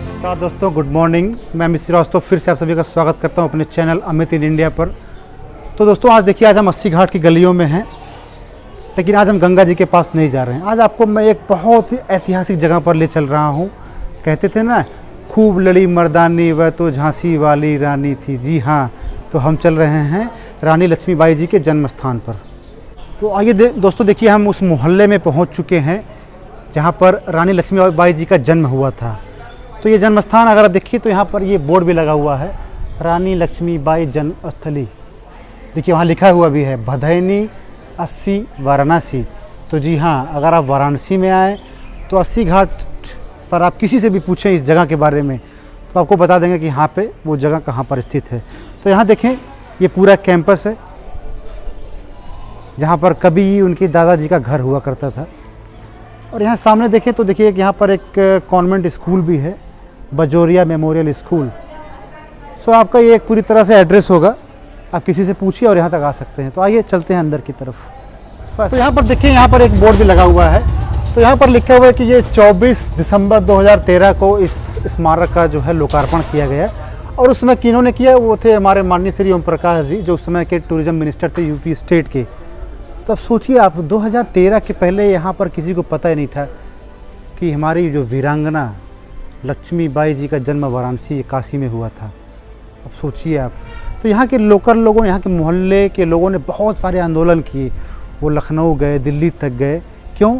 नमस्कार दोस्तों, good morning. मैं अमित श्रीवास्तव फिर से आप सभी का स्वागत करता हूं अपने चैनल अमित इन इंडिया पर। तो दोस्तों, आज देखिए, आज हम अस्सी घाट की गलियों में हैं, लेकिन आज हम गंगा जी के पास नहीं जा रहे हैं। आज आपको मैं एक बहुत ही ऐतिहासिक जगह पर ले चल रहा हूं। कहते थे ना, खूब लड़ी मर्दानी वह तो झांसी वाली रानी थी। जी हाँ, तो हम चल रहे हैं रानी लक्ष्मीबाई जी के जन्म स्थान पर। तो आइए दोस्तों, देखिए, हम उस मोहल्ले में पहुँच चुके हैं जहाँ पर रानी लक्ष्मीबाई जी का जन्म हुआ था। तो ये जन्म स्थान अगर देखिए तो यहाँ पर ये बोर्ड भी लगा हुआ है, रानी लक्ष्मीबाई जन्म स्थली। देखिए, वहाँ लिखा हुआ भी है भदैनी 80 वाराणसी। तो जी हाँ, अगर आप वाराणसी में आए तो 80 घाट पर आप किसी से भी पूछें इस जगह के बारे में तो आपको बता देंगे कि यहाँ पे वो जगह कहाँ पर स्थित है। तो यहाँ देखें, ये पूरा कैंपस है जहाँ पर कभी उनके दादाजी का घर हुआ करता था। और यहाँ सामने देखें तो देखिए कि यहाँ पर एक कॉन्वेंट स्कूल भी है, बजोरिया मेमोरियल स्कूल। सो आपका ये एक पूरी तरह से एड्रेस होगा, आप किसी से पूछिए और यहाँ तक आ सकते हैं। तो आइए चलते हैं अंदर की तरफ। तो यहाँ पर देखिए, यहाँ पर एक बोर्ड भी लगा हुआ है। तो यहाँ पर लिखा हुआ है कि ये 24 दिसंबर 2013 को इस स्मारक का जो है लोकार्पण किया गया। और उस समय किन्होंने किया, वो थे हमारे माननीय श्री ओम प्रकाश जी, जो उस समय के टूरिज्म मिनिस्टर थे यूपी स्टेट के। तो अब सोचिए आप, 2013 के पहले यहाँ पर किसी को पता ही नहीं था कि हमारी जो वीरांगना लक्ष्मीबाई जी का जन्म वाराणसी काशी में हुआ था। अब सोचिए आप। तो यहाँ के लोकल लोगों, यहाँ के मोहल्ले के लोगों ने बहुत सारे आंदोलन किए। वो लखनऊ गए, दिल्ली तक गए। क्यों?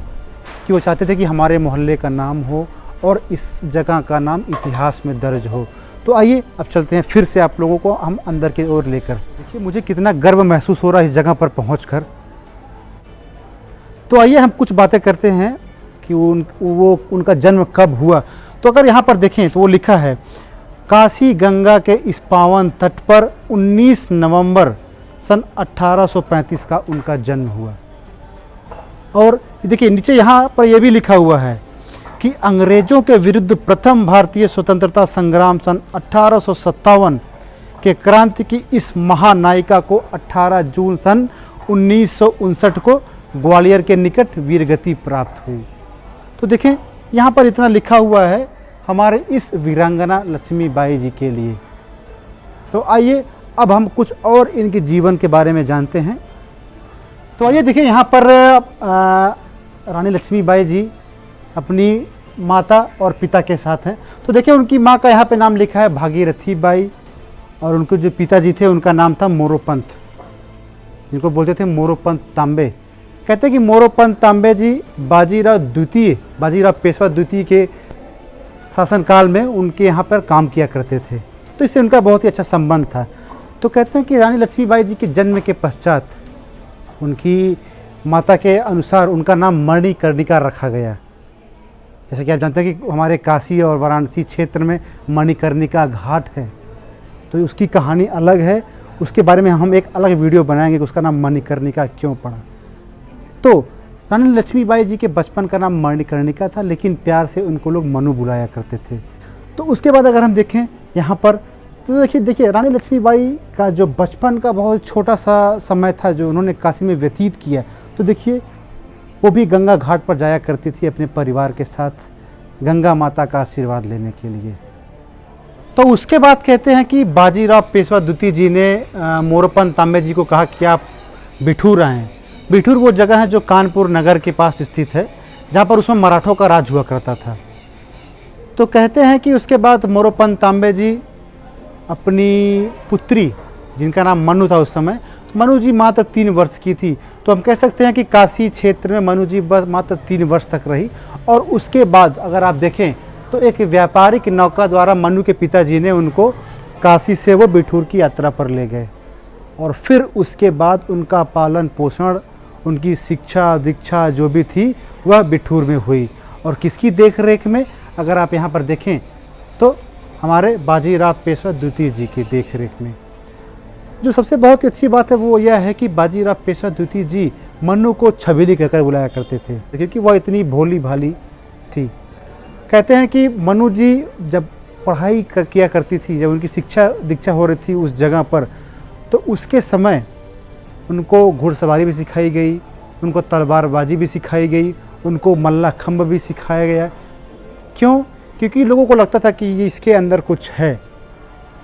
कि वो चाहते थे कि हमारे मोहल्ले का नाम हो और इस जगह का नाम इतिहास में दर्ज हो। तो आइए अब चलते हैं फिर से आप लोगों को हम अंदर की ओर लेकर। देखिए, मुझे कितना गर्व महसूस हो रहा है इस जगह पर पहुँच। तो आइए हम कुछ बातें करते हैं कि उनका जन्म कब हुआ। तो अगर यहाँ पर देखें तो वो लिखा है, काशी गंगा के इस पावन तट पर 19 नवंबर सन 1835 का उनका जन्म हुआ। और देखिए नीचे यहाँ पर यह भी लिखा हुआ है कि अंग्रेजों के विरुद्ध प्रथम भारतीय स्वतंत्रता संग्राम सन 1857 के क्रांति की इस महानायिका को 18 जून सन 1959 को ग्वालियर के निकट वीरगति प्राप्त हुई। तो देखें, यहाँ पर इतना लिखा हुआ है हमारे इस वीरांगना लक्ष्मीबाई जी के लिए। तो आइए अब हम कुछ और इनके जीवन के बारे में जानते हैं। तो आइए देखिए, यहाँ पर रानी लक्ष्मीबाई जी अपनी माता और पिता के साथ हैं। तो देखिए, उनकी माँ का यहाँ पे नाम लिखा है भागीरथी बाई, और उनके जो पिताजी थे उनका नाम था मोरोपंत, जिनको बोलते थे मोरोपंत तांबे। कहते हैं कि मोरोपंत तांबे जी बाजीराव पेशवा द्वितीय के शासनकाल में उनके यहाँ पर काम किया करते थे। तो इससे उनका बहुत ही अच्छा संबंध था। तो कहते हैं कि रानी लक्ष्मीबाई जी के जन्म के पश्चात उनकी माता के अनुसार उनका नाम मणिकर्णिका रखा गया। जैसे कि आप जानते हैं कि हमारे काशी और वाराणसी क्षेत्र में मणिकर्णिका घाट है, तो उसकी कहानी अलग है। उसके बारे में हम एक अलग वीडियो बनाएंगे कि उसका नाम मणिकर्णिका क्यों पड़ा। तो रानी लक्ष्मीबाई जी के बचपन का नाम मणिकर्णिका था, लेकिन प्यार से उनको लोग मनु बुलाया करते थे। तो उसके बाद अगर हम देखें यहाँ पर, तो देखिए रानी लक्ष्मीबाई का जो बचपन का बहुत छोटा सा समय था जो उन्होंने काशी में व्यतीत किया। तो देखिए, वो भी गंगा घाट पर जाया करती थी अपने परिवार के साथ गंगा माता का आशीर्वाद लेने के लिए। तो उसके बाद कहते हैं कि बाजीराव पेशवा द्वितीय जी ने मोरोपंत तांबे जी को कहा कि आप बिठूर आएँ। बिठूर वो जगह है जो कानपुर नगर के पास स्थित है, जहाँ पर उसमें मराठों का राज हुआ करता था। तो कहते हैं कि उसके बाद मोरोपंत तांबे जी अपनी पुत्री, जिनका नाम मनु था उस समय, मनु जी मात्र 3 वर्ष की थी। तो हम कह सकते हैं कि काशी क्षेत्र में मनु जी बस मात्र 3 वर्ष तक रही। और उसके बाद अगर आप देखें तो एक व्यापारिक नौका द्वारा मनु के पिताजी ने उनको काशी से वो बिठूर की यात्रा पर ले गए। और फिर उसके बाद उनका पालन पोषण, उनकी शिक्षा दीक्षा जो भी थी वह बिठूर में हुई। और किसकी देख रेख में? अगर आप यहाँ पर देखें तो हमारे बाजीराव पेशवा द्वितीय जी की देख रेख में। जो सबसे बहुत ही अच्छी बात है वो यह है कि बाजीराव पेशवा द्वितीय जी मनु को छबीली कहकर बुलाया करते थे, क्योंकि वह इतनी भोली भाली थी। कहते हैं कि मनु जी जब पढ़ाई किया करती थी, जब उनकी शिक्षा दीक्षा हो रही थी उस जगह पर, तो उसके समय उनको घुड़सवारी भी सिखाई गई, उनको तलवारबाजी भी सिखाई गई, उनको मल्लाखंब भी सिखाया गया। क्यों? क्योंकि लोगों को लगता था कि ये इसके अंदर कुछ है,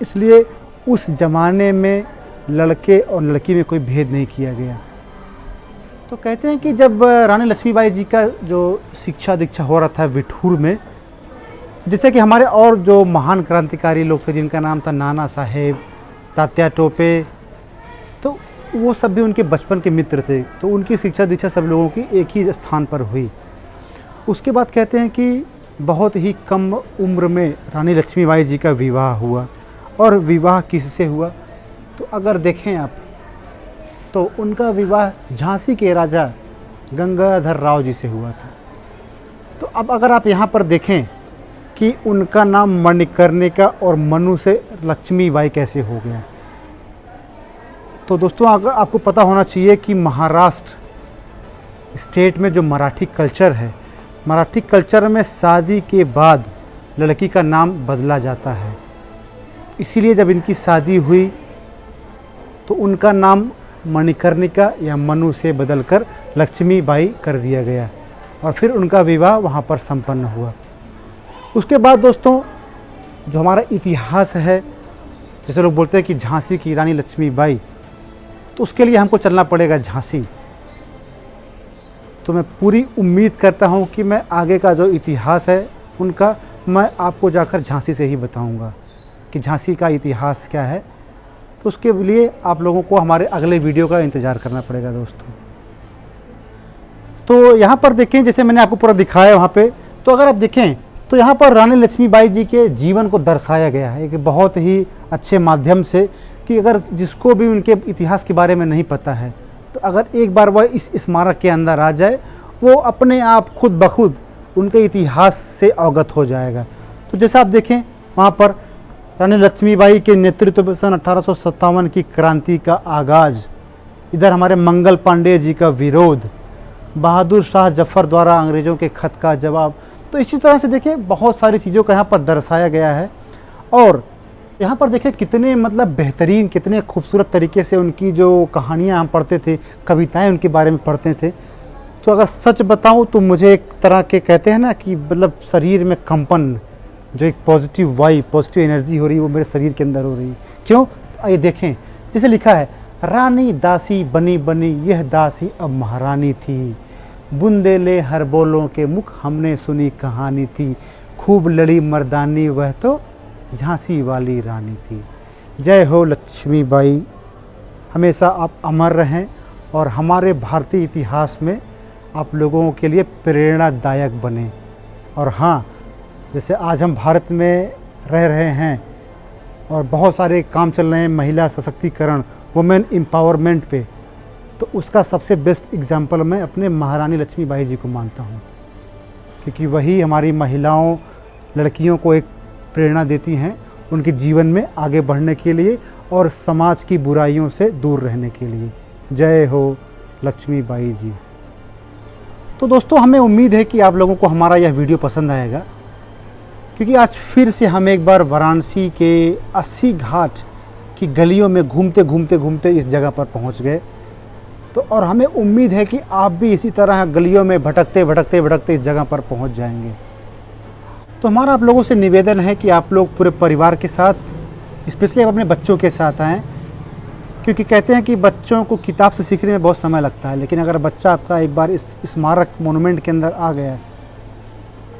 इसलिए उस ज़माने में लड़के और लड़की में कोई भेद नहीं किया गया। तो कहते हैं कि जब रानी लक्ष्मीबाई जी का जो शिक्षा दीक्षा हो रहा था बिठूर में, जैसे कि हमारे और जो महान क्रांतिकारी लोग थे जिनका नाम था नाना साहेब, तात्या टोपे, तो वो सब भी उनके बचपन के मित्र थे। तो उनकी शिक्षा दीक्षा सब लोगों की एक ही स्थान पर हुई। उसके बाद कहते हैं कि बहुत ही कम उम्र में रानी लक्ष्मीबाई जी का विवाह हुआ। और विवाह किससे हुआ? तो अगर देखें आप तो उनका विवाह झांसी के राजा गंगाधर राव जी से हुआ था। तो अब अगर आप यहाँ पर देखें कि उनका नाम मणिकर्णिका और मनु से लक्ष्मीबाई कैसे हो गया, तो दोस्तों अगर आपको पता होना चाहिए कि महाराष्ट्र स्टेट में जो मराठी कल्चर है, मराठी कल्चर में शादी के बाद लड़की का नाम बदला जाता है। इसीलिए जब इनकी शादी हुई तो उनका नाम मणिकर्णिका या मनु से बदलकर लक्ष्मीबाई कर दिया गया और फिर उनका विवाह वहाँ पर संपन्न हुआ। उसके बाद दोस्तों जो हमारा इतिहास है, जैसे लोग बोलते हैं कि झांसी की रानी लक्ष्मीबाई, तो उसके लिए हमको चलना पड़ेगा झांसी। तो मैं पूरी उम्मीद करता हूँ कि मैं आगे का जो इतिहास है उनका मैं आपको जाकर झांसी से ही बताऊँगा कि झांसी का इतिहास क्या है। तो उसके लिए आप लोगों को हमारे अगले वीडियो का इंतज़ार करना पड़ेगा दोस्तों। तो यहाँ पर देखें, जैसे मैंने आपको पूरा दिखाया वहाँ पे, तो अगर आप देखें तो यहाँ पर रानी लक्ष्मीबाई जी के जीवन को दर्शाया गया है एक बहुत ही अच्छे माध्यम से, कि अगर जिसको भी उनके इतिहास के बारे में नहीं पता है तो अगर एक बार वह इस स्मारक के अंदर आ जाए, वो अपने आप खुद ब खुद उनके इतिहास से अवगत हो जाएगा। तो जैसा आप देखें वहाँ पर रानी लक्ष्मीबाई के नेतृत्व में सन 1857 की क्रांति का आगाज़, इधर हमारे मंगल पांडे जी का विरोध, बहादुर शाह जफर द्वारा अंग्रेज़ों के खत का जवाब। तो इसी तरह से देखें बहुत सारी चीज़ों का यहाँ पर दर्शाया गया है। और यहाँ पर देखें कितने मतलब बेहतरीन, कितने खूबसूरत तरीके से उनकी जो कहानियाँ हम पढ़ते थे, कविताएं उनके बारे में पढ़ते थे। तो अगर सच बताऊँ तो मुझे एक तरह के कहते हैं ना कि मतलब शरीर में कंपन, जो एक पॉजिटिव वाइब, पॉजिटिव एनर्जी हो रही है, वो मेरे शरीर के अंदर हो रही है। क्यों? आइए देखें, जैसे लिखा है, रानी दासी बनी बनी यह दासी अब महारानी थी, बुंदेले हर बोलों के मुख हमने सुनी कहानी थी, खूब लड़ी मर्दानी वह तो झांसी वाली रानी थी। जय हो लक्ष्मीबाई, हमेशा आप अमर रहें और हमारे भारतीय इतिहास में आप लोगों के लिए प्रेरणादायक बने। और हाँ, जैसे आज हम भारत में रह रहे हैं और बहुत सारे काम चल रहे हैं महिला सशक्तिकरण, वुमेन एम्पावरमेंट पे, तो उसका सबसे बेस्ट एग्जाम्पल मैं अपने महारानी लक्ष्मीबाई जी को मानता हूँ, क्योंकि वही हमारी महिलाओं, लड़कियों को एक प्रेरणा देती हैं उनके जीवन में आगे बढ़ने के लिए और समाज की बुराइयों से दूर रहने के लिए। जय हो लक्ष्मीबाई जी। तो दोस्तों हमें उम्मीद है कि आप लोगों को हमारा यह वीडियो पसंद आएगा, क्योंकि आज फिर से हम एक बार वाराणसी के 80 घाट की गलियों में घूमते घूमते घूमते इस जगह पर पहुंच गए। तो और हमें उम्मीद है कि आप भी इसी तरह गलियों में भटकते भटकते भटकते इस जगह पर पहुंच जाएंगे। तो हमारा आप लोगों से निवेदन है कि आप लोग पूरे परिवार के साथ, स्पेशली आप अपने बच्चों के साथ आएँ, क्योंकि कहते हैं कि बच्चों को किताब से सीखने में बहुत समय लगता है, लेकिन अगर बच्चा आपका एक बार इस स्मारक मोनूमेंट के अंदर आ गया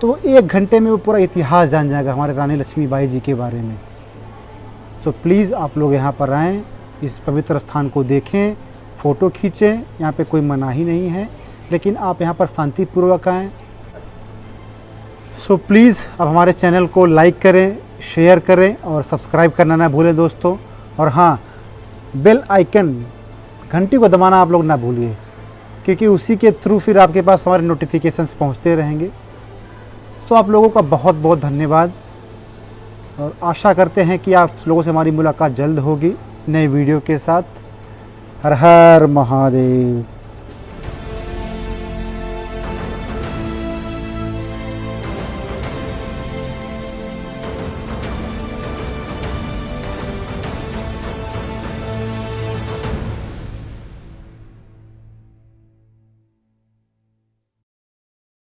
तो 1 घंटे में वो पूरा इतिहास जान जाएगा हमारे रानी लक्ष्मीबाई जी के बारे में। तो प्लीज़ आप लोग यहाँ पर आएँ, इस पवित्र स्थान को देखें, फ़ोटो खींचें। यहाँ पे कोई मनाही नहीं है, लेकिन आप यहाँ पर शांतिपूर्वक आएँ। सो प्लीज़ आप हमारे चैनल को लाइक करें, शेयर करें और सब्सक्राइब करना ना भूलें दोस्तों। और हाँ, बेल आइकन, घंटी को दबाना आप लोग ना भूलिए, क्योंकि उसी के थ्रू फिर आपके पास हमारे नोटिफिकेशंस पहुंचते रहेंगे। सो आप लोगों का बहुत बहुत धन्यवाद और आशा करते हैं कि आप लोगों से हमारी मुलाकात जल्द होगी नए वीडियो के साथ। हर हर महादेव।